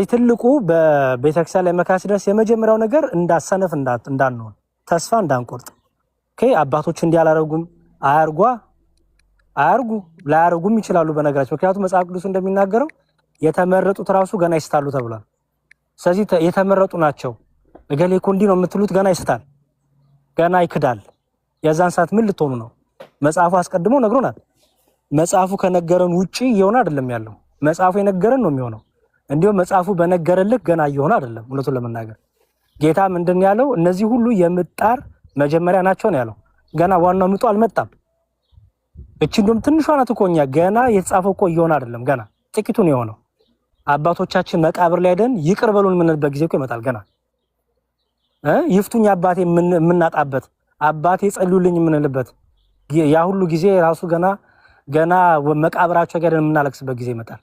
ትልቁ በቤተክርስቲያን ላይ መካስ ድረስ የመጀመሪያው ነገር እንዳሰነፍ እንዳንሆን ተስፋ እንዳንቆርጥ። ኦኬ አባቶች እንዲያላረጉም አያርጉ ላያረጉም ይችላሉ በነገራችን። ምክንያቱም መጽሐፍ ቅዱስ እንደሚናገረው የተመረጡት ራሱ ገና ይስታሉ ተብሏል። ስለዚህ የተመረጡ ናቸው። እገሌ እኮ እንዲህ ነው የምትሉት ገና ይስታል፣ ገና ይክዳል። የዛን ሰዓት ምን ልትሆኑ ነው? መጽሐፉ አስቀድሞ ነግሮናል። መጽሐፉ ከነገረን ውጪ እየሆነ አይደለም ያለው። መጽሐፉ የነገረን ነው የሚሆነው። እንዲሁም መጽሐፉ በነገረልህ ገና እየሆነ አይደለም። እውነቱን ለመናገር ጌታ ምንድን ያለው? እነዚህ ሁሉ የምጣር መጀመሪያ ናቸው ነው ያለው። ገና ዋናው ምጡ አልመጣም። እቺ እንደውም ትንሿ ናት እኮ እኛ ገና የተጻፈው እኮ እየሆነ አይደለም። ገና ጥቂቱ ነው የሆነው። አባቶቻችን መቃብር ላይ ደን ይቅር በሉን የምንልበት ጊዜ እኮ ይመጣል። ገና ይፍቱኝ አባቴ የምናጣበት አባቴ ጸልዩልኝ የምንልበት ያ ሁሉ ጊዜ ራሱ ገና መቃብራቸው ጋር የምናለቅስበት ጊዜ ይመጣል።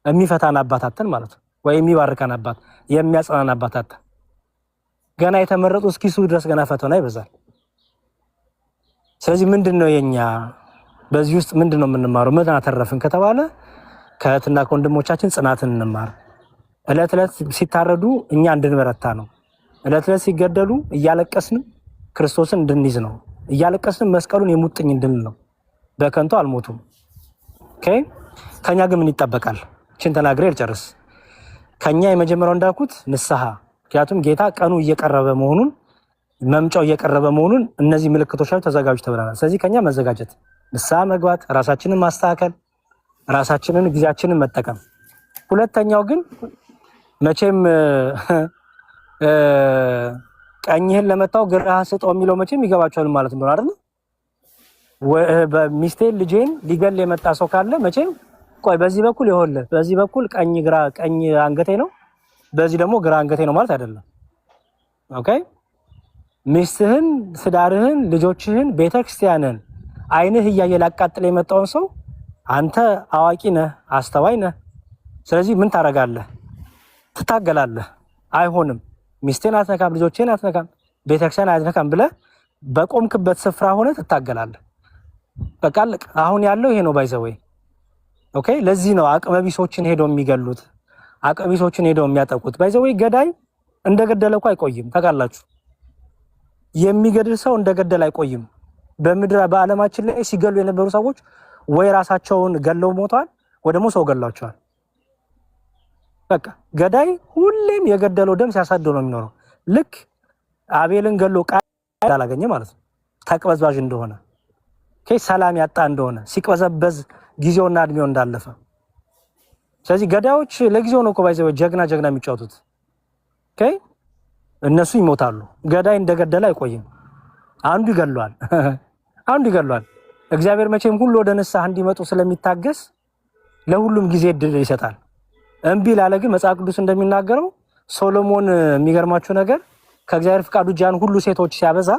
የሚፈታን አባታተን ማለት ነው፣ ወይ የሚባርከን አባት የሚያጸናን አባታተን ገና የተመረጡ እስኪሱ ድረስ ገና ፈተና ይበዛል። ስለዚህ ምንድነው የኛ በዚህ ውስጥ ምንድነው የምንማረው? ምን አተረፍን ከተባለ ከእህትና ከወንድሞቻችን ጽናትን እንማር። እለት እለት ሲታረዱ እኛ እንድንበረታ ነው። እለት እለት ሲገደሉ እያለቀስን ክርስቶስን እንድንይዝ ነው። እያለቀስን መስቀሉን የሙጥኝ እንድንል ነው። በከንቱ አልሞቱም። ኦኬ ከኛ ግን ምን ይጠበቃል? እቺን ተናግሬ ልጨርስ። ከኛ የመጀመሪያው እንዳልኩት ንስሐ። ምክንያቱም ጌታ ቀኑ እየቀረበ መሆኑን መምጫው እየቀረበ መሆኑን እነዚህ ምልክቶች ላይ ተዘጋጁ ተብለናል። ስለዚህ ከኛ መዘጋጀት፣ ንስሐ መግባት፣ ራሳችንን ማስተካከል፣ ራሳችንን ጊዜያችንን መጠቀም። ሁለተኛው ግን መቼም ቀኝህን ለመታው ግራህን ስጠው የሚለው መቼም ይገባቸዋል ማለት ነው አይደል? በሚስቴን ልጄን ሊገል የመጣ ሰው ካለ መቼም ቆይ በዚህ በኩል ይሆንልህ፣ በዚህ በኩል ቀኝ አንገቴ ነው፣ በዚህ ደግሞ ግራ አንገቴ ነው ማለት አይደለም። ኦኬ ሚስትህን፣ ትዳርህን፣ ልጆችህን፣ ቤተክርስቲያንን አይንህ እያየ ላቃጥል የመጣውን ሰው አንተ አዋቂ ነህ፣ አስተዋይ ነህ። ስለዚህ ምን ታረጋለህ? ትታገላለህ። አይሆንም፣ ሚስቴን አትነካም፣ ልጆቼን አትነካም፣ ቤተክርስቲያን አትነካም ብለህ በቆምክበት ስፍራ ሆነ ትታገላለህ። በቃ አሁን ያለው ይሄ ነው ባይዘወይ። ኦኬ ለዚህ ነው አቅመቢሶችን ሄደው የሚገሉት፣ አቅመቢሶችን ሄደው የሚያጠቁት። ባይዘወይ ገዳይ እንደገደለ እኮ አይቆይም። ታውቃላችሁ፣ የሚገድል ሰው እንደገደለ አይቆይም። በዓለማችን ላይ ሲገሉ የነበሩ ሰዎች ወይ ራሳቸውን ገለው ሞተዋል፣ ወይ ደግሞ ሰው ገላቸዋል። በቃ ገዳይ ሁሌም የገደለው ደም ሲያሳደው ነው የሚኖረው። ልክ አቤልን ገሎ ቃል አላገኘ ማለት ነው። ተቅበዝባዥ እንደሆነ ሰላም ያጣ እንደሆነ ሲቅበዘበዝ ጊዜውና እድሜው እንዳለፈ። ስለዚህ ገዳዮች ለጊዜው ነው እኮ ባይዘው ጀግና የሚጫወቱት። እነሱ ይሞታሉ። ገዳይ እንደገደለ አይቆይም። አንዱ ይገሏል። እግዚአብሔር መቼም ሁሉ ወደ ንስሐ እንዲመጡ ስለሚታገስ ለሁሉም ጊዜ እድል ይሰጣል። እምቢ ላለ ግን መጽሐፍ ቅዱስ እንደሚናገረው ሶሎሞን የሚገርማችሁ ነገር ከእግዚአብሔር ፍቃድ ውጭ ያን ሁሉ ሴቶች ሲያበዛ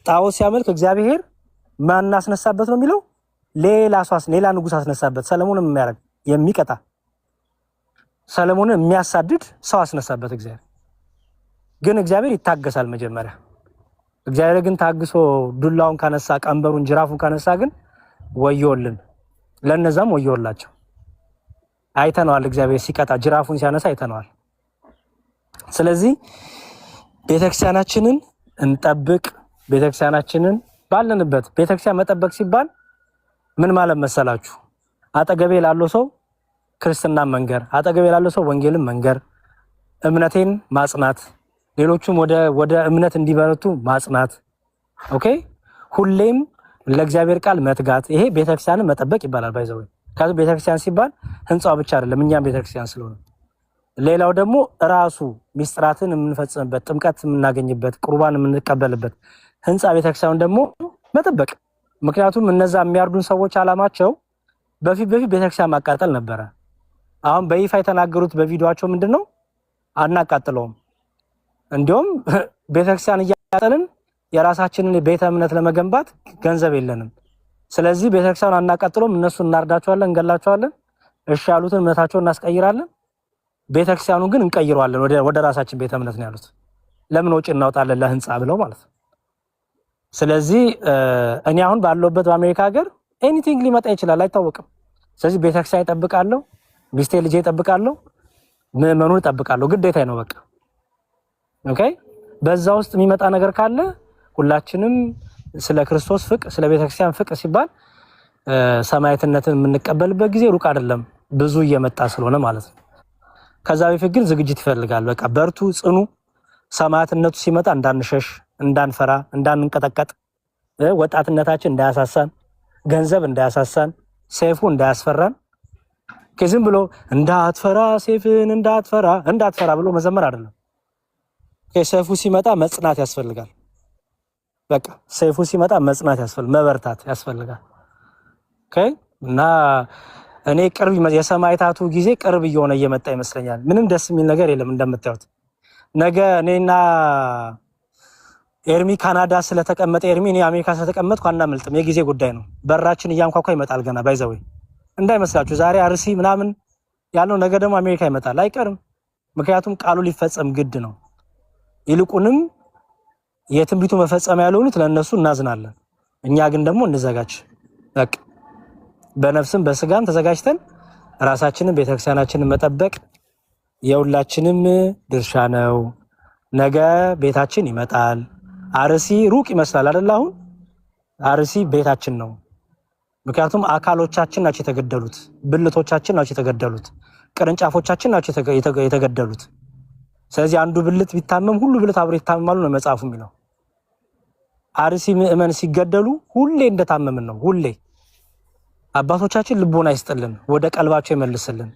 ጣዖት ሲያመልክ እግዚአብሔር ማን አስነሳበት ነው የሚለው? ሌላ ንጉስ አስነሳበት። ሰለሞንን የሚያረግ የሚቀጣ ሰለሞንን የሚያሳድድ ሰው አስነሳበት እግዚአብሔር። ግን እግዚአብሔር ይታገሳል መጀመሪያ። እግዚአብሔር ግን ታግሶ ዱላውን ካነሳ፣ ቀንበሩን ጅራፉን ካነሳ ግን ወዮልን፣ ለነዛም ወዮላቸው። አይተነዋል። እግዚአብሔር ሲቀጣ ጅራፉን ሲያነሳ አይተነዋል። ስለዚህ ቤተክርስቲያናችንን እንጠብቅ። ቤተክርስቲያናችንን ባለንበት ቤተክርስቲያን መጠበቅ ሲባል ምን ማለት መሰላችሁ? አጠገቤ ላለው ሰው ክርስትናን መንገር፣ አጠገቤ ላለው ሰው ወንጌልን መንገር፣ እምነቴን ማጽናት፣ ሌሎቹም ወደ እምነት እንዲበረቱ ማጽናት። ኦኬ ሁሌም ለእግዚአብሔር ቃል መትጋት። ይሄ ቤተክርስቲያንን መጠበቅ ይባላል። ባይዘው ካዙ ቤተክርስቲያን ሲባል ህንጻው ብቻ አይደለም፣ እኛም ቤተክርስቲያን ስለሆነ። ሌላው ደግሞ ራሱ ሚስጥራትን የምንፈጽምበት፣ ጥምቀት የምናገኝበት፣ ቁርባን የምንቀበልበት ህንጻ ቤተክርስቲያን ደግሞ መጠበቅ። ምክንያቱም እነዛ የሚያርዱን ሰዎች አላማቸው በፊት ቤተክርስቲያን ማቃጠል ነበረ። አሁን በይፋ የተናገሩት በቪዲዮአቸው ምንድነው? አናቃጥለውም፣ እንዲሁም ቤተክርስቲያን እያቃጠልን የራሳችንን ቤተ እምነት ለመገንባት ገንዘብ የለንም። ስለዚህ ቤተክርስቲያን አናቃጥለውም፣ እነሱ እናርዳቸዋለን፣ እንገላቸዋለን፣ እሺ ያሉትን እምነታቸውን እናስቀይራለን፣ ቤተክርስቲያኑን ግን እንቀይረዋለን ወደ ራሳችን ቤተ እምነት ነው ያሉት። ለምን ወጪ እናውጣለን ለህንጻ ብለው ማለት ነው። ስለዚህ እኔ አሁን ባለውበት በአሜሪካ ሀገር ኤኒቲንግ ሊመጣ ይችላል፣ አይታወቅም። ስለዚህ ቤተክርስቲያን ይጠብቃለሁ፣ ሚስቴ ልጄ ይጠብቃለሁ፣ ምዕመኑን እጠብቃለሁ፣ ግዴታዬ ነው በቃ። ኦኬ በዛ ውስጥ የሚመጣ ነገር ካለ ሁላችንም ስለ ክርስቶስ ፍቅር ስለ ቤተክርስቲያን ፍቅር ሲባል ሰማዕትነትን የምንቀበልበት ጊዜ ሩቅ አይደለም፣ ብዙ እየመጣ ስለሆነ ማለት ነው። ከዛ በፊት ግን ዝግጅት ይፈልጋል። በቃ በርቱ፣ ጽኑ። ሰማዕትነቱ ሲመጣ እንዳንሸሽ፣ እንዳንፈራ፣ እንዳንንቀጠቀጥ፣ ወጣትነታችን እንዳያሳሳን፣ ገንዘብ እንዳያሳሳን፣ ሰይፉ እንዳያስፈራን። ከዝም ብሎ እንዳትፈራ ሰይፍን እንዳትፈራ ብሎ መዘመር አይደለም። ሰይፉ ሲመጣ መጽናት ያስፈልጋል። በቃ ሰይፉ ሲመጣ መጽናት ያስፈልጋል፣ መበርታት ያስፈልጋል። ኦኬ እና እኔ ቅርብ የሰማዕታቱ ጊዜ ቅርብ እየሆነ እየመጣ ይመስለኛል። ምንም ደስ የሚል ነገር የለም እንደምታዩት። ነገ እኔና ኤርሚ ካናዳ ስለተቀመጠ እኔ አሜሪካ ስለተቀመጥኩ አናመልጥም። የጊዜ ጉዳይ ነው። በራችን እያንኳኳ ይመጣል ገና ባይዘው እንዳይመስላችሁ። ዛሬ አርሲ ምናምን ያለው ነገ ደግሞ አሜሪካ ይመጣል፣ አይቀርም። ምክንያቱም ቃሉ ሊፈጸም ግድ ነው። ይልቁንም የትንቢቱ መፈጸሚያ ያለውት ለነሱ እናዝናለን። እኛ ግን ደግሞ እንዘጋጅ። በቃ በነፍስም በስጋም ተዘጋጅተን ራሳችንን ቤተክርስቲያናችንን መጠበቅ የሁላችንም ድርሻ ነው። ነገ ቤታችን ይመጣል። አርሲ ሩቅ ይመስላል አይደል? አሁን አርሲ ቤታችን ነው። ምክንያቱም አካሎቻችን ናቸው የተገደሉት፣ ብልቶቻችን ናቸው የተገደሉት፣ ቅርንጫፎቻችን ናቸው የተገደሉት። ስለዚህ አንዱ ብልት ቢታመም ሁሉ ብልት አብሮ ይታመማሉ ነው መጽሐፉ የሚለው። አርሲ ምእመን ሲገደሉ ሁሌ እንደታመምን ነው። ሁሌ አባቶቻችን ልቦና ይስጥልን፣ ወደ ቀልባቸው ይመልስልን።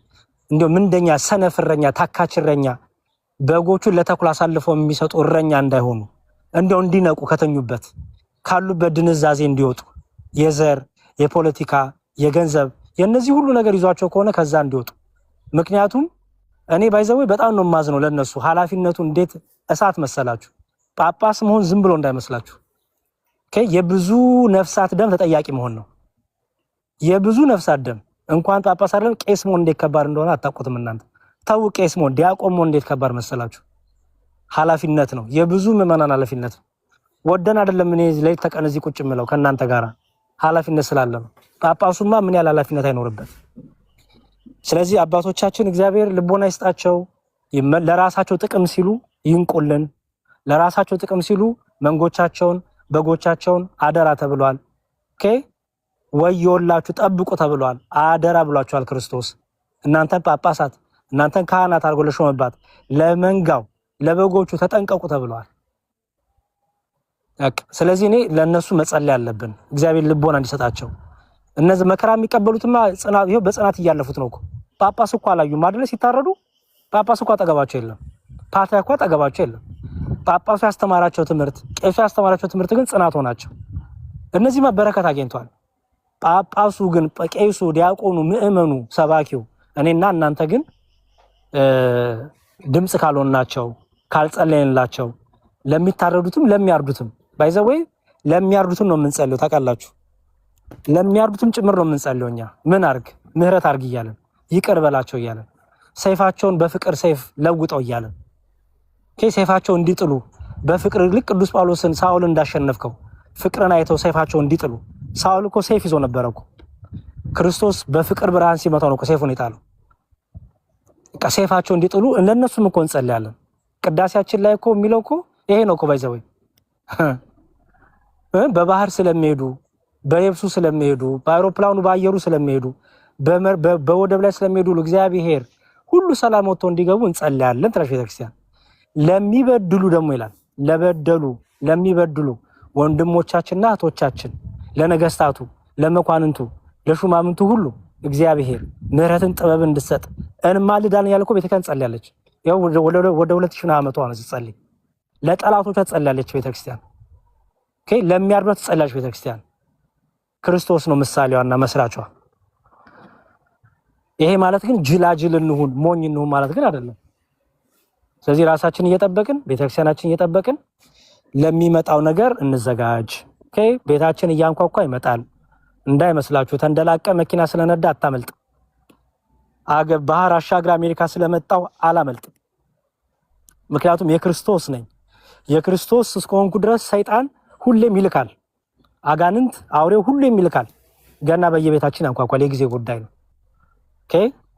እንዲሁ ምንደኛ ሰነፍረኛ ታካችረኛ በጎቹን ለተኩላ አሳልፈው የሚሰጡ እረኛ እንዳይሆኑ እንዲሁ እንዲነቁ ከተኙበት ካሉበት ድንዛዜ እንዲወጡ የዘር የፖለቲካ የገንዘብ የነዚህ ሁሉ ነገር ይዟቸው ከሆነ ከዛ እንዲወጡ። ምክንያቱም እኔ ባይዘው በጣም ነው ማዝነው ለነሱ። ኃላፊነቱ እንዴት እሳት መሰላችሁ። ጳጳስ መሆን ዝም ብሎ እንዳይመስላችሁ። የብዙ ነፍሳት ደም ተጠያቂ መሆን ነው። የብዙ ነፍሳት ደም እንኳን ጳጳስ አይደለም ቄስ መሆን እንዴት ከባድ እንደሆነ አታውቁትም እናንተ። ታው ቄስ መሆን ዲያቆን መሆን እንዴት ከባድ መሰላችሁ። ኃላፊነት ነው። የብዙ ምዕመናን ኃላፊነት ነው። ወደን አይደለም እኔ ላይ ተቀን እዚህ ቁጭ ምለው ከእናንተ ጋራ ኃላፊነት ስላለ ነው። ጳጳሱማ ምን ያለ ኃላፊነት አይኖርበት። ስለዚህ አባቶቻችን እግዚአብሔር ልቦና ይስጣቸው። ለራሳቸው ጥቅም ሲሉ ይንቁልን። ለራሳቸው ጥቅም ሲሉ መንጎቻቸውን በጎቻቸውን አደራ ተብሏል። ኦኬ ወዮላችሁ ጠብቁ ተብሏል። አደራ ብሏቸዋል ክርስቶስ። እናንተን ጳጳሳት እናንተን ካህናት አድርጎ ለሾመባት ለመንጋው ለበጎቹ ተጠንቀቁ ተብሏል። ስለዚህ እኔ ለነሱ መጸለይ አለብን፣ እግዚአብሔር ልቦና እንዲሰጣቸው። እነዚህ መከራ የሚቀበሉትማ ጽናት ይሄው በጽናት እያለፉት ነው እኮ። ጳጳስ እኮ አላዩም አይደል? ሲታረዱ ጳጳስ እኮ አጠገባቸው የለም፣ ፓትርያርኩ እኮ አጠገባቸው የለም። ጳጳሱ ያስተማራቸው ትምህርት፣ ቄሱ ያስተማራቸው ትምህርት ግን ጽናት ሆናቸው። እነዚህማ በረከት አግኝተዋል። ጳጳሱ ግን ቄሱ፣ ዲያቆኑ፣ ምእመኑ፣ ሰባኪው እኔና እናንተ ግን ድምጽ ካልሆንናቸው ካልጸለይንላቸው ለሚታረዱትም ለሚያርዱትም ባይዘው ለሚያርዱትም ነው የምንጸልየው ታውቃላችሁ። ለሚያርዱትም ጭምር ነው የምንጸልየው እኛ። ምን አርግ ምህረት አርግ እያለን ይቅር በላቸው እያለን ሰይፋቸውን በፍቅር ሰይፍ ለውጠው እያለን ሰይፋቸውን እንዲጥሉ በፍቅር ልክ ቅዱስ ጳውሎስን ሳኦልን እንዳሸነፍከው ፍቅርን አይተው ሰይፋቸውን እንዲጥሉ። ሳኦል እኮ ሰይፍ ይዞ ነበር እኮ። ክርስቶስ በፍቅር ብርሃን ሲመታው ነው እኮ ሰይፉን የጣለው። ሰይፋቸውን እንዲጥሉ ለነሱም እኮ እንጸልያለን። ቅዳሴያችን ላይ እኮ የሚለው እኮ ይሄ ነው እኮ ባይዘው በባህር ስለሚሄዱ በየብሱ ስለሚሄዱ በአውሮፕላኑ በአየሩ ስለሚሄዱ በወደብ ላይ ስለሚሄዱ እግዚአብሔር ሁሉ ሰላም ወጥቶ እንዲገቡ እንጸልያለን ትላለች ቤተክርስቲያን። ለሚበድሉ ደግሞ ይላል ለበደሉ ለሚበድሉ ወንድሞቻችንና እህቶቻችን ለነገስታቱ ለመኳንንቱ ለሹማምንቱ ሁሉ እግዚአብሔር ምህረትን ጥበብን እንድትሰጥ እንማልዳለን ያልኩ ቤተክርስቲያን ጸልያለች። ያው ወደ 2000 ዓመቷ ነው ስትጸልይ። ለጠላቶቿ ጸልያለች ቤተክርስቲያን። ለሚያርዱት ጸልያለች ቤተክርስቲያን። ክርስቶስ ነው ምሳሌዋና መስራቿ። ይሄ ማለት ግን ጅላጅል እንሁን ሞኝ እንሁን ማለት ግን አይደለም። ስለዚህ ራሳችንን እየጠበቅን ቤተክርስቲያናችንን እየጠበቅን ለሚመጣው ነገር እንዘጋጅ። ቤታችን እያንኳኳ ይመጣል እንዳይመስላችሁ። ተንደላቀ መኪና ስለነዳ አታመልጥ። ባህር አሻግራ አሜሪካ ስለመጣው አላመልጥም። ምክንያቱም የክርስቶስ ነኝ። የክርስቶስ እስከሆንኩ ድረስ ሰይጣን ሁሌም ይልካል። አጋንንት አውሬው ሁሌም ይልካል። ገና በየቤታችን ያንኳኳል። የጊዜ ጉዳይ ነው።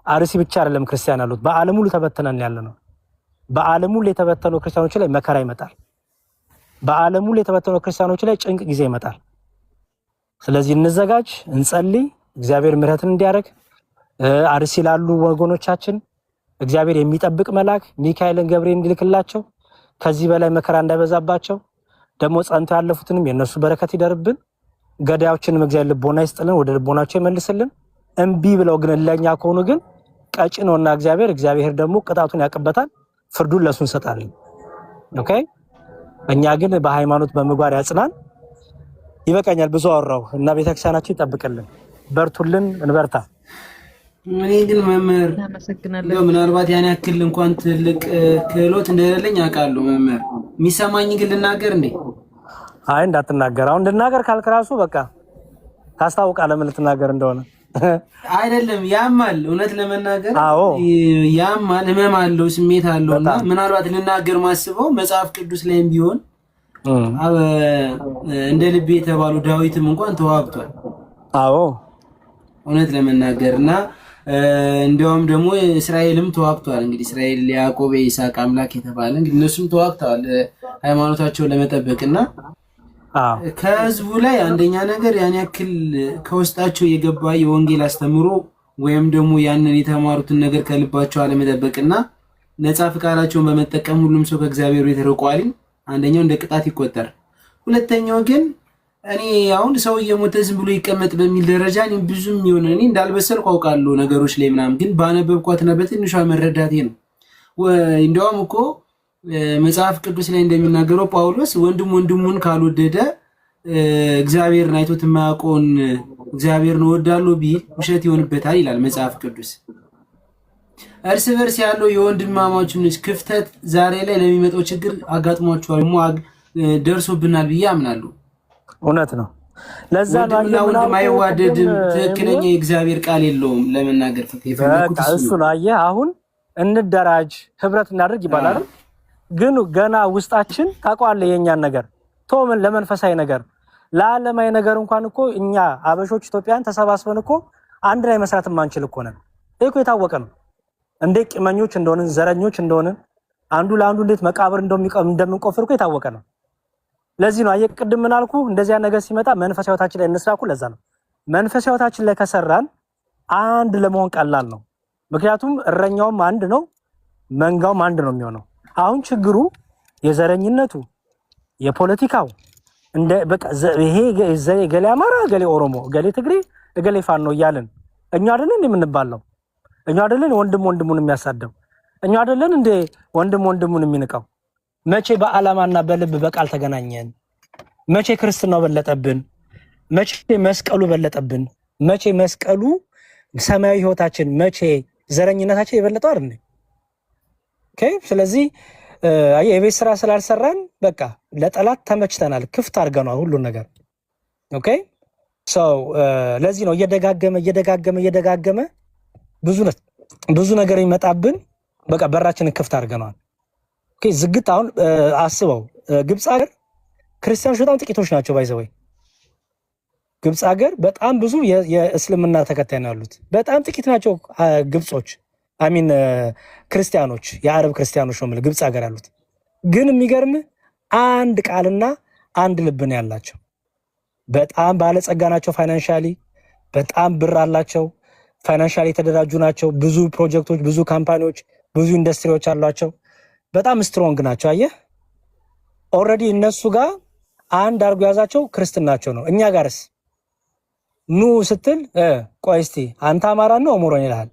አርሲ ብቻ አይደለም ክርስቲያን ያሉት በዓለም ሁሉ ተበተነን ያለ ነው። በዓለም ሁሉ የተበተኑ ክርስቲያኖች ላይ መከራ ይመጣል። በዓለም ሁሉ የተበተኑ ክርስቲያኖች ላይ ጭንቅ ጊዜ ይመጣል። ስለዚህ እንዘጋጅ፣ እንጸልይ፣ እግዚአብሔር ምሕረትን እንዲያደርግ አርሲ ላሉ ወገኖቻችን እግዚአብሔር የሚጠብቅ መልአክ ሚካኤልን ገብርኤል እንዲልክላቸው ከዚህ በላይ መከራ እንዳይበዛባቸው ደግሞ ጸንቶ ያለፉትንም የነሱ በረከት ይደርብን። ገዳዮችንም እግዚአብሔር ልቦና ይስጥልን፣ ወደ ልቦናቸው ይመልስልን። እምቢ ብለው ግን ለኛ ከሆኑ ግን ቀጭ ነውና እግዚአብሔር ደግሞ ቅጣቱን ያቅበታል፣ ፍርዱን ለሱ እንሰጣለን። ኦኬ እኛ ግን በሃይማኖት በምግባር ያጽናን። ይበቃኛል፣ ብዙ አወራው እና ቤተክርስቲያናችን ይጠብቅልን። በርቱልን፣ እንበርታ። እኔ ግን መምህር ምናልባት ያን ያክል እንኳን ትልቅ ክህሎት እንደሌለኝ አውቃለሁ። መምህር የሚሰማኝ ግን ልናገር እንዴ? አይ እንዳትናገር። አሁን እንድናገር ካልክ ራሱ በቃ ታስታውቃለህ ምን ልትናገር እንደሆነ። አይደለም ያማል፣ እውነት ለመናገር አዎ ያማል፣ ህመም አለው፣ ስሜት አለውና ምናልባት ልናገር ማስበው መጽሐፍ ቅዱስ ላይም ቢሆን እንደ ልቤ የተባሉ ዳዊትም እንኳን ተዋግቷል። አዎ እውነት ለመናገርና እንዲያውም ደግሞ እስራኤልም ተዋግቷል። እንግዲህ እስራኤል ያዕቆብ የይስሐቅ አምላክ የተባለ እንግዲህ እነሱም ተዋግተዋል ሃይማኖታቸውን ለመጠበቅና ከህዝቡ ላይ አንደኛ ነገር ያን ያክል ከውስጣቸው የገባ የወንጌል አስተምሮ ወይም ደግሞ ያንን የተማሩትን ነገር ከልባቸው አለመጠበቅና ነፃ ፍቃዳቸውን በመጠቀም ሁሉም ሰው ከእግዚአብሔር የተርቋል። አንደኛው እንደ ቅጣት ይቆጠር። ሁለተኛው ግን እኔ አሁን ሰው እየሞተ ዝም ብሎ ይቀመጥ በሚል ደረጃ እኔ ብዙም ይሆን እኔ እንዳልበሰልኩ አውቃለሁ ነገሮች ላይ ምናምን፣ ግን ባነበብኳትና በትንሿ መረዳቴ ነው። እንደውም እኮ መጽሐፍ ቅዱስ ላይ እንደሚናገረው ጳውሎስ ወንድም ወንድሙን ካልወደደ እግዚአብሔርን አይቶት የማያውቀውን እግዚአብሔርን እወዳለሁ ቢል ውሸት ይሆንበታል ይላል መጽሐፍ ቅዱስ። እርስ በርስ ያለው የወንድማማችነት ክፍተት ዛሬ ላይ ለሚመጣው ችግር አጋጥሟቸዋል፣ ደርሶብናል ብዬ አምናለሁ። እውነት ነው። ለዛ ነው ወንድም አይዋደድም፣ ትክክለኛ የእግዚአብሔር ቃል የለውም ለመናገር ፈለኩት እሱ ነው። አየህ አሁን እንደራጅ ህብረት እናድርግ ይባላል፣ ግን ገና ውስጣችን ታውቀዋለህ የኛን ነገር ቶምን ለመንፈሳዊ ነገር ለዓለማዊ ነገር እንኳን እኮ እኛ አበሾች ኢትዮጵያን ተሰባስበን እኮ አንድ ላይ መስራት ማንችል እኮ ነን። እኮ የታወቀ ነው። እንደ ቂመኞች እንደሆነን ዘረኞች እንደሆነን አንዱ ለአንዱ እንዴት መቃብር እንደምንቆፍር እኮ የታወቀ ነው። ለዚህ ነው አየህ ቅድም ምን አልኩ፣ እንደዚያ ነገር ሲመጣ መንፈሳዊ ህይወታችን ላይ እንስራኩ። ለዛ ነው መንፈሳዊ ህይወታችን ላይ ከሰራን አንድ ለመሆን ቀላል ነው። ምክንያቱም እረኛውም አንድ ነው፣ መንጋውም አንድ ነው የሚሆነው። አሁን ችግሩ የዘረኝነቱ የፖለቲካው እንደ በቃ ይሄ ገሌ አማራ፣ ገሌ ኦሮሞ፣ ገሌ ትግሬ፣ ገሌ ፋኖ እያልን እኛ አይደለን እንደምንባለው፣ እኛ አይደለን ወንድሙን የሚያሳደው፣ እኛ አይደለን እንደ ወንድሙን የሚንቀው። መቼ በዓላማና በልብ በቃል ተገናኘን? መቼ ክርስትናው በለጠብን? መቼ መስቀሉ በለጠብን? መቼ መስቀሉ ሰማያዊ ህይወታችን፣ መቼ ዘረኝነታችን የበለጠው አይደል? ኦኬ። ስለዚህ የቤት ስራ ስላልሰራን በቃ ለጠላት ተመችተናል፣ ክፍት አድርገናል ሁሉን ነገር። ኦኬ ለዚህ ነው እየደጋገመ ብዙ ነገር ይመጣብን። በቃ በራችንን ክፍት አድርገናል። ኦኬ ዝግት አሁን አስበው ግብጽ ሀገር ክርስቲያኖች በጣም ጥቂቶች ናቸው። ባይዘወይ ግብጽ ሀገር በጣም ብዙ የእስልምና ተከታይ ነው ያሉት፣ በጣም ጥቂት ናቸው ግብጾች አሚን ክርስቲያኖች፣ የአረብ ክርስቲያኖች ነው ግብጽ ሀገር ያሉት። ግን የሚገርም አንድ ቃልና አንድ ልብ ነው ያላቸው። በጣም ባለጸጋ ናቸው። ፋይናንሻሊ በጣም ብር አላቸው። ፋይናንሻሊ የተደራጁ ናቸው። ብዙ ፕሮጀክቶች፣ ብዙ ካምፓኒዎች፣ ብዙ ኢንዱስትሪዎች አሏቸው። በጣም ስትሮንግ ናቸው። አየህ ኦልሬዲ እነሱ ጋር አንድ አርጎ ያዛቸው ክርስትናቸው ነው። እኛ ጋርስ ኑ ስትል ቆይ እስቲ አንተ አማራ ነው ኦሮሞ ይልሃል።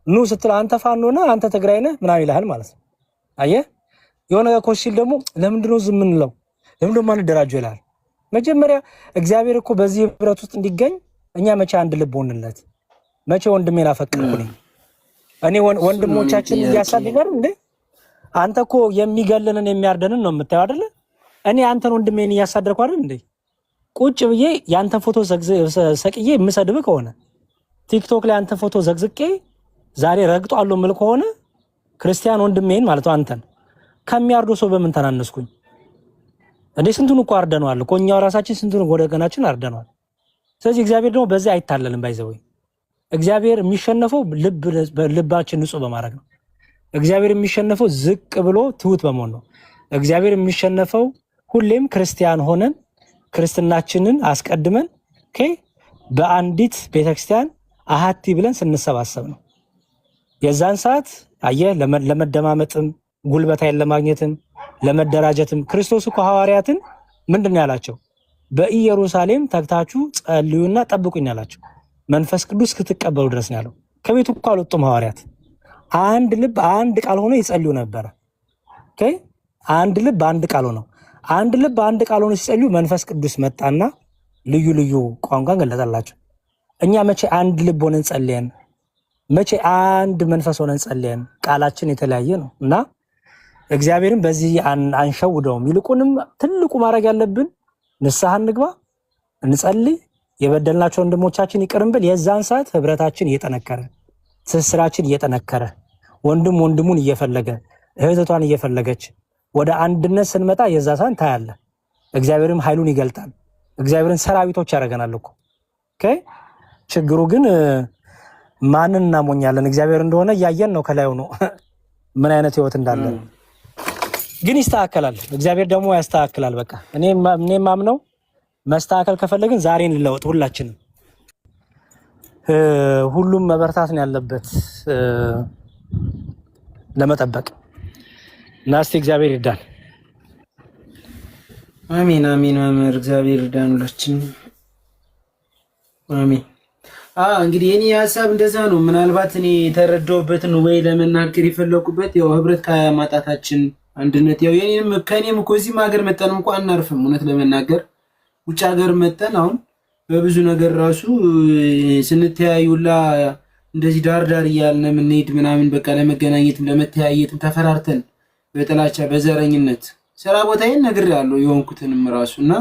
ኑ ስትል አንተ ፋኖ ነህ አንተ ትግራይ ነህ ምናምን ይልሃል ማለት ነው። አየህ የሆነ ኮሽል ደግሞ ለምንድን ነው ዝም የምንለው? ለምንድን ነው ማንደራጀው ይልሃል። መጀመሪያ እግዚአብሔር እኮ በዚህ ህብረት ውስጥ እንዲገኝ እኛ መቼ አንድ ልብ ሆንለት? መቼ ወንድሜን አፈቀርኩኝ? እኔ ወንድሞቻችን እያሳደጋል እንዴ? አንተ እኮ የሚገልንን የሚያርደንን ነው የምታየው አይደለ? እኔ አንተን ወንድሜን እያሳደርኩ አይደል እንዴ? ቁጭ ብዬ ያንተ ፎቶ ሰቅዬ የምሰድብ ከሆነ ቲክቶክ ላይ አንተ ፎቶ ዘግዝቄ ዛሬ ረግጧለሁ የምል ከሆነ ክርስቲያን ወንድሜን ማለት ነው አንተን ከሚያርዶ ሰው በምን ተናነስኩኝ እንዴ? ስንቱን እኮ አርደነዋል እኮ እኛው ራሳችን፣ ስንቱን ወደገናችን አርደነዋል። ስለዚህ እግዚአብሔር ደግሞ በዚህ አይታለልም። ባይዘው እግዚአብሔር የሚሸነፈው ልባችን ንጹህ በማድረግ ነው። እግዚአብሔር የሚሸነፈው ዝቅ ብሎ ትሁት በመሆን ነው። እግዚአብሔር የሚሸነፈው ሁሌም ክርስቲያን ሆነን ክርስትናችንን አስቀድመን በአንዲት ቤተክርስቲያን አሃቲ ብለን ስንሰባሰብ ነው። የዛን ሰዓት አየህ ለመደማመጥም ጉልበት ኃይል ለማግኘትም ለመደራጀትም ክርስቶስ እኮ ሐዋርያትን ምንድን ነው ያላቸው? በኢየሩሳሌም ተግታችሁ ጸልዩና ጠብቁኝ ያላቸው መንፈስ ቅዱስ ክትቀበሉ ድረስ ነው ያለው። ከቤቱ እኮ አልወጡም ሐዋርያት። አንድ ልብ አንድ ቃል ሆኖ ይጸልዩ ነበረ። አንድ ልብ አንድ ቃል ሆነው ሲጸልዩ መንፈስ ቅዱስ መጣና ልዩ ልዩ ቋንቋን ገለጠላቸው። እኛ መቼ አንድ ልብ ሆነን ጸልየን፣ መቼ አንድ መንፈስ ሆነን ጸልየን? ቃላችን የተለያየ ነው እና እግዚአብሔርን በዚህ አንሸውደውም። ይልቁንም ትልቁ ማድረግ ያለብን ንስሐ እንግባ፣ እንጸልይ፣ የበደልናቸው ወንድሞቻችን ይቅር እንበል። የዛን ሰዓት ህብረታችን እየጠነከረ ትስስራችን እየጠነከረ ወንድም ወንድሙን እየፈለገ እህቷን እየፈለገች ወደ አንድነት ስንመጣ የዛ ሰዓት ታያለ። እግዚአብሔርም ኃይሉን ይገልጣል። እግዚአብሔርን ሰራዊቶች ያደርገናል እኮ። ችግሩ ግን ማንን እናሞኛለን? እግዚአብሔር እንደሆነ እያየን ነው። ከላዩ ነው ምን አይነት ህይወት እንዳለ ግን ይስተካከላል። እግዚአብሔር ደግሞ ያስተካክላል። በቃ እኔ ማምነው መስተካከል ከፈለግን ዛሬ እንለወጥ። ሁላችንም ሁሉም መበርታት ነው ያለበት ለመጠበቅ እና እስቲ እግዚአብሔር ይርዳን። አሜን አሜን። መምህር እግዚአብሔር ይርዳን ሁላችን። አሜን። እንግዲህ የኔ ሀሳብ እንደዛ ነው። ምናልባት እኔ የተረዳሁበትን ወይ ለመናገር የፈለኩበት ያው ህብረት ከማጣታችን አንድነት ያው ከኔም እኮ እዚህም ሀገር መጠን እንኳን አናርፍም። እውነት ለመናገር ውጭ ሀገር መጠን አሁን በብዙ ነገር ራሱ ስንተያዩላ እንደዚህ ዳር ዳር እያልን የምንሄድ ምናምን በቃ ለመገናኘትም ለመተያየትም ተፈራርተን በጥላቻ በዘረኝነት ስራ ቦታዬን ነግሬያለሁ የሆንኩትንም ራሱ እና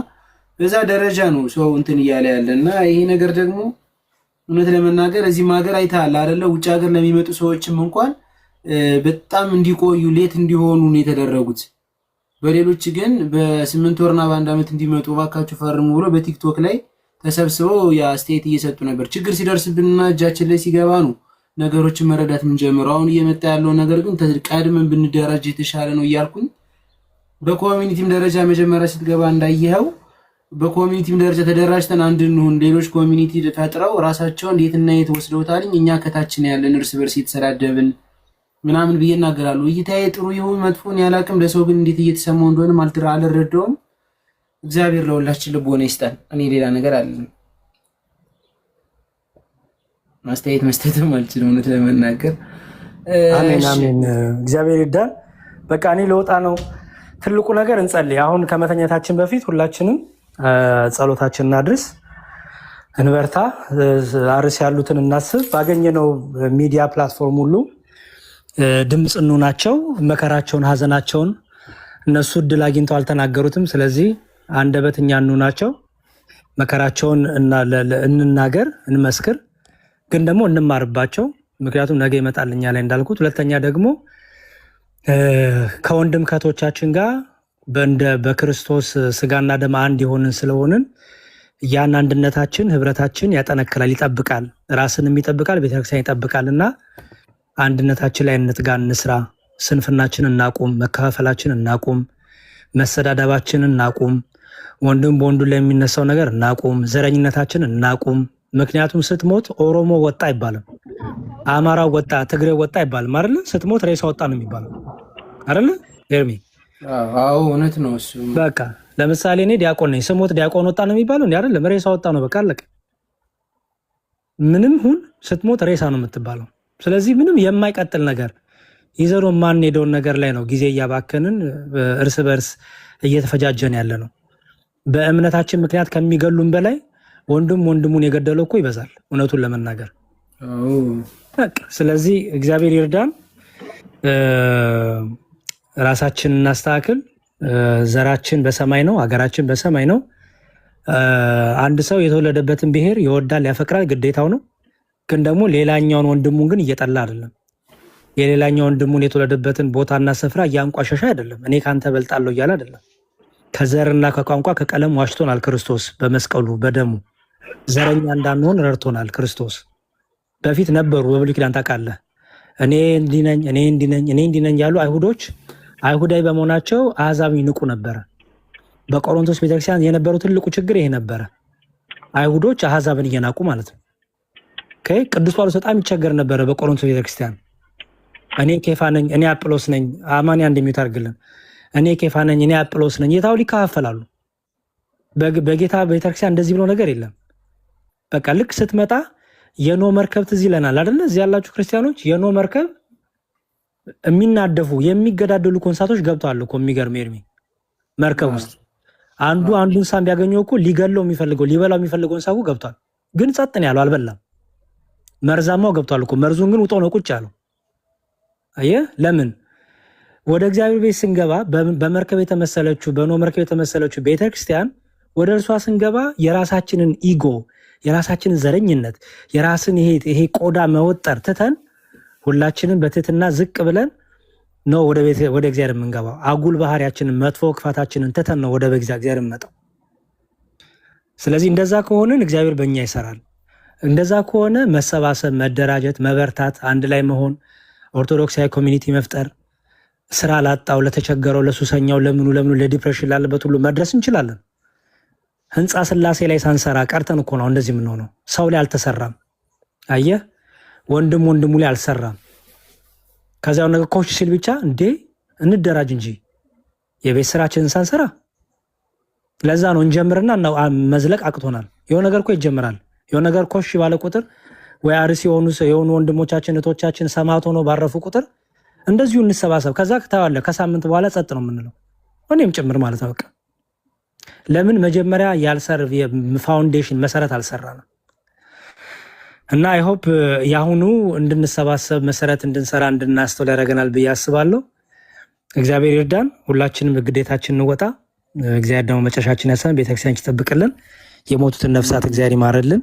በዛ ደረጃ ነው ሰው እንትን እያለ ያለና ይሄ ነገር ደግሞ እውነት ለመናገር እዚህም ሀገር አይተሃል አይደለ? ውጭ ሀገር ለሚመጡ ሰዎችም እንኳን በጣም እንዲቆዩ ሌት እንዲሆኑ ነው የተደረጉት። በሌሎች ግን በ8 ወርና በአንድ ዓመት እንዲመጡ እባካችሁ ፈርሙ ብሎ በቲክቶክ ላይ ተሰብስበው የአስተያየት እየሰጡ ነበር። ችግር ሲደርስብንና እጃችን ላይ ሲገባ ነው ነገሮችን መረዳት የምንጀምረው። አሁን እየመጣ ያለው ነገር ግን ቀድመን ብንደራጅ የተሻለ ነው እያልኩኝ በኮሚኒቲም ደረጃ መጀመሪያ ስትገባ እንዳየኸው በኮሚኒቲም ደረጃ ተደራጅተን አንድ እንሁን። ሌሎች ኮሚኒቲ ፈጥረው ራሳቸውን እንዴትና የት ወስደውታል። እኛ ከታችን ያለን እርስ በርስ የተሰዳደብን ምናምን ብዬ እናገራለሁ። እይታዬ ጥሩ ይሁን መጥፎን ያላቅም፣ ለሰው ግን እንዴት እየተሰማው እንደሆነ አልረዳውም። እግዚአብሔር ለሁላችን ልቦና ይስጠን። እኔ ሌላ ነገር አለን ማስተያየት መስጠትም አልችልም እውነት ለመናገር። አሜን አሜን። እግዚአብሔር ይርዳን። በቃ እኔ ለወጣ ነው። ትልቁ ነገር እንጸልይ። አሁን ከመተኛታችን በፊት ሁላችንም ጸሎታችን እናድርስ፣ እንበርታ፣ አርስ ያሉትን እናስብ። ባገኘነው ሚዲያ ፕላትፎርም ሁሉ ድምፅ እንሁናቸው። መከራቸውን ሀዘናቸውን እነሱ እድል አግኝተው አልተናገሩትም። ስለዚህ አንደበተኛ እንሁናቸው፣ መከራቸውን እንናገር፣ እንመስክር፣ ግን ደግሞ እንማርባቸው። ምክንያቱም ነገ ይመጣል እኛ ላይ እንዳልኩት። ሁለተኛ ደግሞ ከወንድም ከቶቻችን ጋር በክርስቶስ ስጋና ደም አንድ የሆንን ስለሆንን ያን አንድነታችን ህብረታችን ያጠነክራል፣ ይጠብቃል፣ ራስንም ይጠብቃል፣ ቤተክርስቲያን ይጠብቃል። እና አንድነታችን ላይ እንትጋ፣ እንስራ። ስንፍናችን እናቁም፣ መከፋፈላችን እናቁም፣ መሰዳደባችን እናቁም፣ ወንድም በወንዱ ላይ የሚነሳው ነገር እናቁም፣ ዘረኝነታችን እናቁም። ምክንያቱም ስትሞት ኦሮሞ ወጣ አይባልም፣ አማራው ወጣ፣ ትግሬ ወጣ አይባልም አይደለ? ስትሞት ሬሳ ወጣ ነው የሚባለው አይደለ? ኤርሚ አዎ እውነት ነው እሱ። በቃ ለምሳሌ እኔ ዲያቆን ነኝ፣ ስሞት ዲያቆን ወጣ ነው የሚባለው እንዴ? አይደለም፣ ሬሳ ወጣ ነው በቃ አለቀ። ምንም ሁን ስትሞት ሬሳ ነው የምትባለው። ስለዚህ ምንም የማይቀጥል ነገር ይዘሮ የማንሄደውን ነገር ላይ ነው ጊዜ እያባከንን እርስ በርስ እየተፈጃጀን ያለ ነው። በእምነታችን ምክንያት ከሚገሉን በላይ ወንድም ወንድሙን የገደለው እኮ ይበዛል፣ እውነቱን ለመናገር። ስለዚህ እግዚአብሔር ይርዳን፣ ራሳችን እናስተካክል። ዘራችን በሰማይ ነው፣ ሀገራችን በሰማይ ነው። አንድ ሰው የተወለደበትን ብሔር ይወዳል፣ ያፈቅራል፣ ግዴታው ነው። ግን ደግሞ ሌላኛውን ወንድሙን ግን እየጠላ አይደለም። የሌላኛው ወንድሙን የተወለደበትን ቦታና ስፍራ እያንቋሸሸ አይደለም። እኔ ካንተ በልጣለሁ እያለ አይደለም። ከዘርና ከቋንቋ ከቀለም ዋሽቶናል ክርስቶስ በመስቀሉ በደሙ። ዘረኛ እንዳንሆን ረድቶናል ክርስቶስ። በፊት ነበሩ በብሉይ ኪዳን ታውቃለህ። እኔ እንዲህ ነኝ እኔ እንዲህ ነኝ ያሉ አይሁዶች አይሁዳዊ በመሆናቸው አሕዛብ ይንቁ ነበረ። በቆሮንቶስ ቤተክርስቲያን የነበረው ትልቁ ችግር ይሄ ነበረ። አይሁዶች አሕዛብን እየናቁ ማለት ነው። ቅዱስ ጳውሎስ በጣም ይቸገር ነበረ በቆሮንቶስ ቤተክርስቲያን። እኔ ኬፋ ነኝ እኔ አጵሎስ ነኝ፣ አማንያ እንደሚዩት አድርግልን። እኔ ኬፋ ነኝ እኔ አጵሎስ ነኝ የታውል ይከፋፈላሉ። በጌታ ቤተክርስቲያን እንደዚህ ብሎ ነገር የለም። በቃ ልክ ስትመጣ የኖ መርከብ ትዝ ይለናል አይደለ? እዚህ ያላችሁ ክርስቲያኖች የኖ መርከብ የሚናደፉ የሚገዳደሉ ኮንሳቶች ገብተዋል እኮ። የሚገርም ኤርሚ መርከብ ውስጥ አንዱን ሳም ቢያገኘው እኮ ሊገለው የሚፈልገው ሊበላው የሚፈልገውን ሳቡ ገብቷል። ግን ጸጥ ነው ያለው አልበላም። መርዛማው ገብቷል እኮ። መርዙን ግን ውጦ ነው ቁጭ ያለው። አየህ ለምን? ወደ እግዚአብሔር ቤት ስንገባ በመርከብ የተመሰለችው በኖ መርከብ የተመሰለችው ቤተክርስቲያን ወደ እርሷ ስንገባ የራሳችንን ኢጎ የራሳችንን ዘረኝነት የራስን ይሄ ቆዳ መወጠር ትተን ሁላችንን በትህትና ዝቅ ብለን ነው ወደ እግዚአብሔር የምንገባው። አጉል ባህሪያችንን መጥፎ ክፋታችንን ትተን ነው ወደ እግዚአብሔር የምንመጣው። ስለዚህ እንደዛ ከሆንን እግዚአብሔር በእኛ ይሰራል። እንደዛ ከሆነ መሰባሰብ፣ መደራጀት፣ መበርታት፣ አንድ ላይ መሆን፣ ኦርቶዶክሳዊ ኮሚኒቲ መፍጠር፣ ስራ ላጣው፣ ለተቸገረው፣ ለሱሰኛው፣ ለምኑ ለዲፕሬሽን ላለበት ሁሉ መድረስ እንችላለን። ህንፃ ስላሴ ላይ ሳንሰራ ቀርተን እኮ ነው እንደዚህ የምንሆነው። ሰው ላይ አልተሰራም። አየህ ወንድሙ ላይ አልሰራም። ከዚያው ነገር ኮሽ ሲል ብቻ እንዴ እንደራጅ እንጂ የቤት ስራችንን ሳንሰራ። ለዛ ነው እንጀምርና መዝለቅ አቅቶናል። የሆነ ነገር እኮ ይጀምራል። የሆነ ነገር ኮሽ ባለ ቁጥር ወይ አርሲ የሆኑ ወንድሞቻችን እህቶቻችን ሰማዕት ሆነው ባረፉ ቁጥር እንደዚሁ እንሰባሰብ። ከዛ ታዋለህ ከሳምንት በኋላ ጸጥ ነው የምንለው፣ እኔም ጭምር ማለት ነው። በቃ ለምን መጀመሪያ ያልሰርቭ ፋውንዴሽን መሰረት አልሰራንም። እና አይ ሆፕ የአሁኑ እንድንሰባሰብ መሰረት እንድንሰራ እንድናስተውል ያደርገናል ብዬ አስባለሁ። እግዚአብሔር ይርዳን፣ ሁላችንም ግዴታችን እንወጣ። እግዚአብሔር ደግሞ መጨረሻችን ያሰን፣ ቤተክርስቲያን ይጠብቅልን፣ የሞቱትን ነፍሳት እግዚአብሔር ይማርልን፣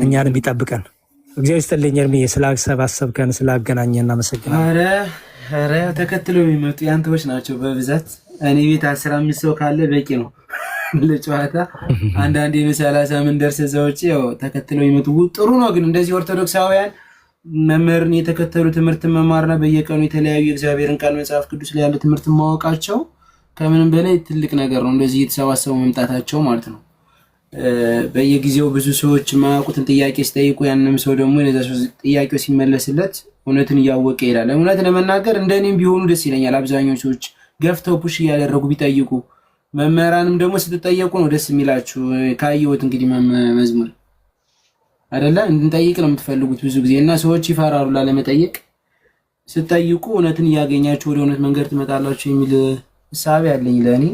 እኛንም ይጠብቀን። እግዚአብሔር ይስጥልኝ። እርምዬ ስላሰባሰብከን ስላገናኘን እናመሰግናለን። ኧረ ተከትለው የሚመጡ ያንተዎች ናቸው በብዛት። እኔ ቤት 15 ሰው ካለ በቂ ነው ለጨዋታ። አንዳንዴ በ30 ምን ደርስ እዛ ውጪ ያው ተከትለው ይመጡ ጥሩ ነው። ግን እንደዚህ ኦርቶዶክሳውያን መምህርን የተከተሉ ትምህርት መማርና በየቀኑ የተለያዩ የእግዚአብሔርን ቃል መጽሐፍ ቅዱስ ላይ ያለ ትምህርት ማወቃቸው ከምንም በላይ ትልቅ ነገር ነው። እንደዚህ የተሰባሰቡ መምጣታቸው ማለት ነው። በየጊዜው ብዙ ሰዎች የማያውቁትን ጥያቄ ሲጠይቁ ያንንም ሰው ደግሞ ጥያቄው ሲመለስለት እውነትን እያወቀ ይሄዳል። እውነት ለመናገር እንደኔም ቢሆኑ ደስ ይለኛል። አብዛኛው ሰዎች ገፍተው ፑሽ እያደረጉ ቢጠይቁ፣ መምህራንም ደግሞ ስትጠየቁ ነው ደስ የሚላችሁ። ካየሁት እንግዲህ መዝሙር አይደለ እንድንጠይቅ ነው የምትፈልጉት ብዙ ጊዜ እና ሰዎች ይፈራሉ ላለመጠየቅ። ስትጠይቁ እውነትን እያገኛችሁ ወደ እውነት መንገድ ትመጣላችሁ የሚል ሐሳብ ያለኝ ለእኔ።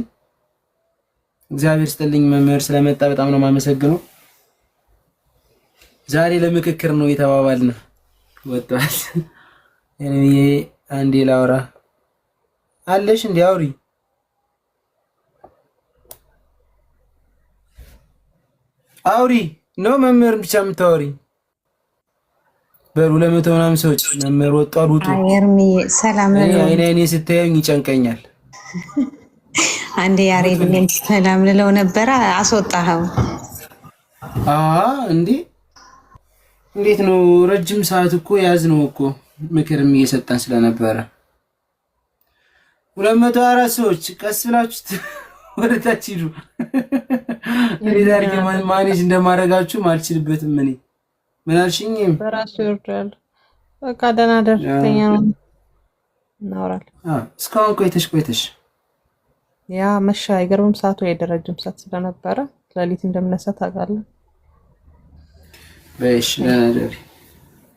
እግዚአብሔር ይስጥልኝ መምህር፣ ስለመጣ በጣም ነው የማመሰግነው። ዛሬ ለምክክር ነው የተባባልን ወጣል። እኔ አንዴ ላውራ አለሽ እንዴ? አውሪ። አውሪ ነው መምህር ብቻ የምታወሪ? በሉ 200 ምናምን ሰዎች መምህር ወጣው ውጡ። አየርምዬ ሰላም ነው። እኔ ስታየኝ ይጨንቀኛል። አንዴ ያሬድን ሰላም ልለው ነበር አስወጣኸው። እንዴት ነው? ረጅም ሰዓት እኮ ያዝ ነው እኮ ምክርም እየሰጠን ስለነበረ 204 ሰዎች ቀስ ብላችሁ ወደታች ሂዱ። እኔ ዛሬ ማኔጅ እንደማደርጋችሁ አልችልበትም። ምን አልሽኝ? በራሱ ይወርዳል። በቃ ደህና ደርተኛ ነው እናወራለን። እስካሁን ቆይተሽ ያ መሻ አይገርምም። ሰዓቱ የደረጀም ሰዓት ስለነበረ ሌሊት እንደምነሳ ታውቃለህ። በእሺ ደህና ደሪ።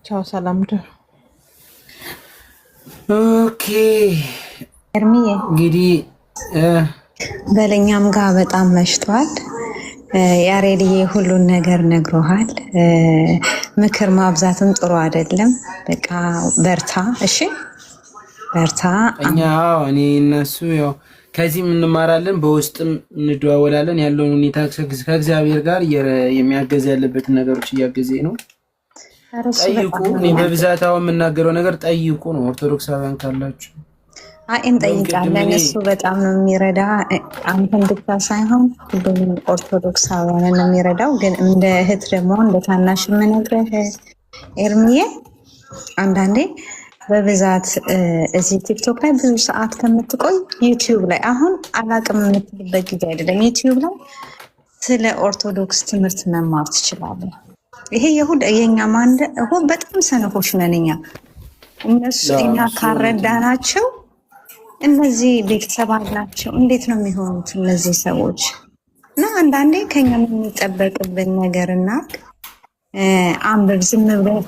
ቻው፣ ሰላም ደር። ኦኬ እርምዬ እንግዲህ በለኛም ጋር በጣም መሽቷል። ያሬድዬ ሁሉን ነገር ነግሮሃል። ምክር ማብዛትም ጥሩ አይደለም። በቃ በርታ፣ እሺ በርታ። እኔ እነሱ ያው ከዚህም እንማራለን፣ በውስጥም እንደዋወላለን። ያለውን ሁኔታ ከእግዚአብሔር ጋር የሚያገዝ ያለበትን ነገሮች እያገዘ ነው። ጠይቁ። እኔ በብዛት አሁን የምናገረው ነገር ጠይቁ ነው። ኦርቶዶክሳውያን ካላችሁ እንጠይቃለን። እሱ በጣም ነው የሚረዳ። አንተን ብቻ ሳይሆን ሁሉንም ኦርቶዶክሳውያንን ነው የሚረዳው። ግን እንደ እህት ደግሞ እንደ ታናሽ የምነግርህ ኤርሚዬ አንዳንዴ በብዛት እዚህ ቲክቶክ ላይ ብዙ ሰዓት ከምትቆይ ዩቲዩብ ላይ አሁን አላቅም የምትልበት ጊዜ አይደለም። ዩቲዩብ ላይ ስለ ኦርቶዶክስ ትምህርት መማር ትችላለህ። ይሄ የኛ በጣም ሰነፎች ነን እኛ። እነሱ እኛ ካረዳናቸው እነዚህ ቤተሰብ አላቸው እንዴት ነው የሚሆኑት እነዚህ ሰዎች? እና አንዳንዴ ከኛ የሚጠበቅብን ነገርና አንብብ ዝም ብለህ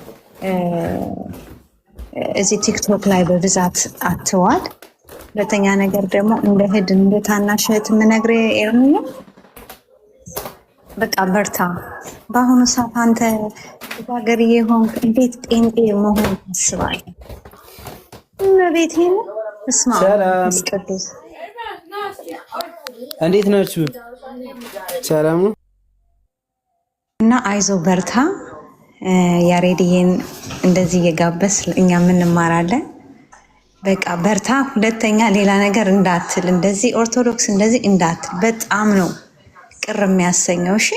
እዚህ ቲክቶክ ላይ በብዛት አትዋል። ሁለተኛ ነገር ደግሞ እንደ ታናሽ እህት የምነግርህ ኤርሚያ በቃ በርታ። በአሁኑ ሰዓት አንተ ሀገር የሆንክ እንዴት ጴንጤ መሆን ታስባለህ? እመቤቴ ነው። እስማ ቅዱስ እንዴት ናችሁ? ሰላም ነው እና አይዞ በርታ። ያሬድዬን እንደዚህ እየጋበስ እኛም እንማራለን። በቃ በርታ። ሁለተኛ ሌላ ነገር እንዳትል፣ እንደዚህ ኦርቶዶክስ እንደዚህ እንዳትል። በጣም ነው ቅር የሚያሰኘው። እሺ